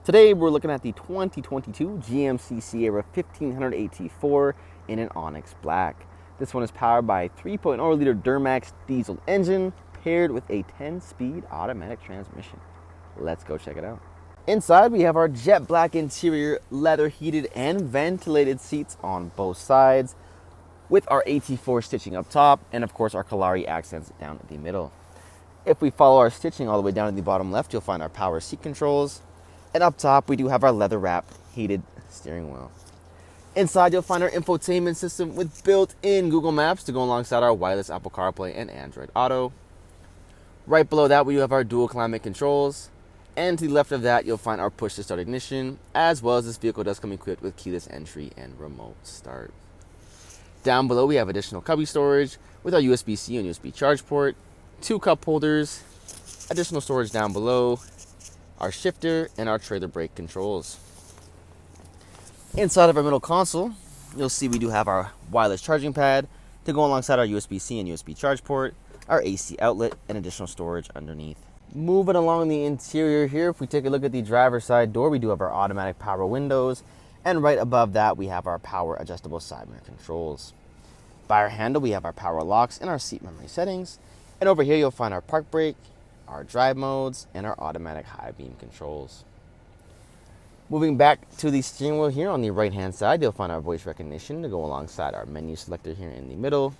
Today we're looking at the 2022 GMC Sierra 1500 AT4 in an onyx black. This one is powered by a 3.0 liter Duramax diesel engine paired with a 10-speed automatic transmission. Let's go check it out. Inside we have our jet black interior, leather heated and ventilated seats on both sides with our AT4 stitching up top and of course our Calgary accents down the middle. If we follow our stitching all the way down to the bottom left, you'll find our power seat controls. And up top, we do have our leather wrap heated steering wheel. Inside, you'll find our infotainment system with built-in Google Maps to go alongside our wireless Apple CarPlay and Android Auto. Right below that, we do have our dual climate controls. And to the left of that, you'll find our push-to-start ignition, as well as this vehicle does come equipped with keyless entry and remote start. Down below, we have additional cubby storage with our USB-C and USB charge port, 2 cup holders, additional storage down below, our shifter, and our trailer brake controls. Inside of our middle console, you'll see we do have our wireless charging pad to go alongside our USB-C and USB charge port, our AC outlet, and additional storage underneath. Moving along the interior here, if we take a look at the driver's side door, we do have our automatic power windows, and right above that, we have our power adjustable side mirror controls. By our handle, we have our power locks and our seat memory settings, and over here, you'll find our park brake, our drive modes, and our automatic high beam controls. Moving back to the steering wheel here on the right hand side, you'll find our voice recognition to go alongside our menu selector here in the middle.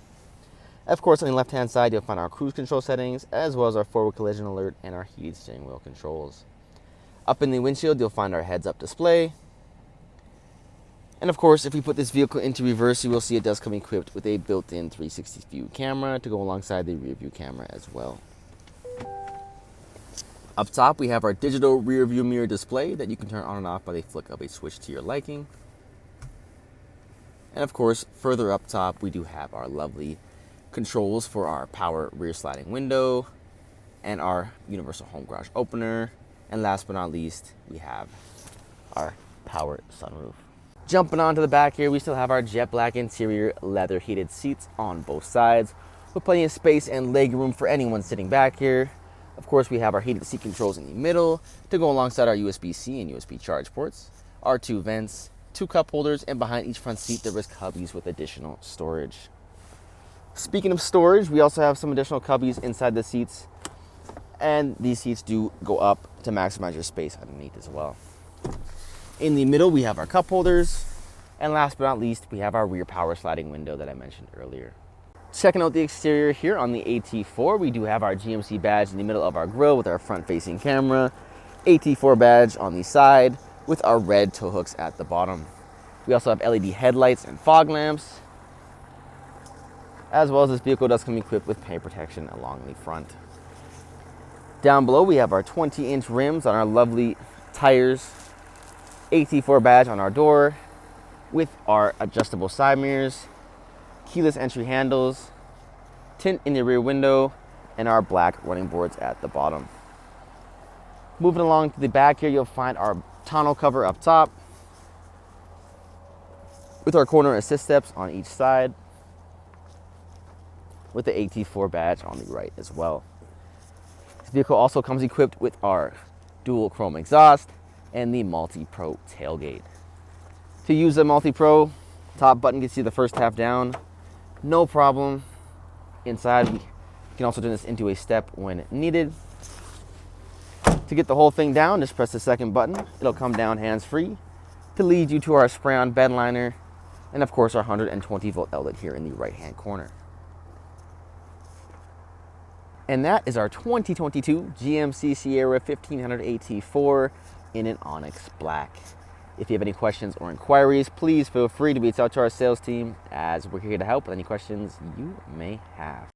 Of course, on the left hand side, you'll find our cruise control settings, as well as our forward collision alert and our heated steering wheel controls. Up in the windshield, you'll find our heads up display. And of course, if we put this vehicle into reverse, you will see it does come equipped with a built-in 360 view camera to go alongside the rear view camera as well. Up top, we have our digital rear view mirror display that you can turn on and off by the flick of a switch to your liking. And of course, further up top, we do have our lovely controls for our power rear sliding window and our universal home garage opener. And last but not least, we have our power sunroof. Jumping onto the back here, we still have our jet black interior, leather heated seats on both sides with plenty of space and leg room for anyone sitting back here. Of course, we have our heated seat controls in the middle to go alongside our USB-C and USB charge ports, our 2 vents, 2 cup holders, and behind each front seat, there is cubbies with additional storage. Speaking of storage, we also have some additional cubbies inside the seats, and these seats do go up to maximize your space underneath as well. In the middle, we have our cup holders, and last but not least, we have our rear power sliding window that I mentioned earlier. Checking out the exterior here on the AT4, we do have our GMC badge in the middle of our grille with our front-facing camera, AT4 badge on the side with our red tow hooks at the bottom. We also have LED headlights and fog lamps, as well as this vehicle does come equipped with paint protection along the front. Down below, we have our 20-inch rims on our lovely tires, AT4 badge on our door with our adjustable side mirrors, keyless entry handles, tint in the rear window, and our black running boards at the bottom. Moving along to the back here, you'll find our tonneau cover up top with our corner assist steps on each side with the AT4 badge on the right as well. This vehicle also comes equipped with our dual chrome exhaust and the MultiPro Tailgate. To use the MultiPro, top button gets you the first half down, no problem. Inside, we can also turn this into a step when needed. To get the whole thing down, just press the second button. It'll come down hands-free to lead you to our spray-on bedliner and of course our 120-volt outlet here in the right-hand corner. And that is our 2022 GMC Sierra 1500 AT4 in an onyx black. If you have any questions or inquiries, please feel free to reach out to our sales team as we're here to help with any questions you may have.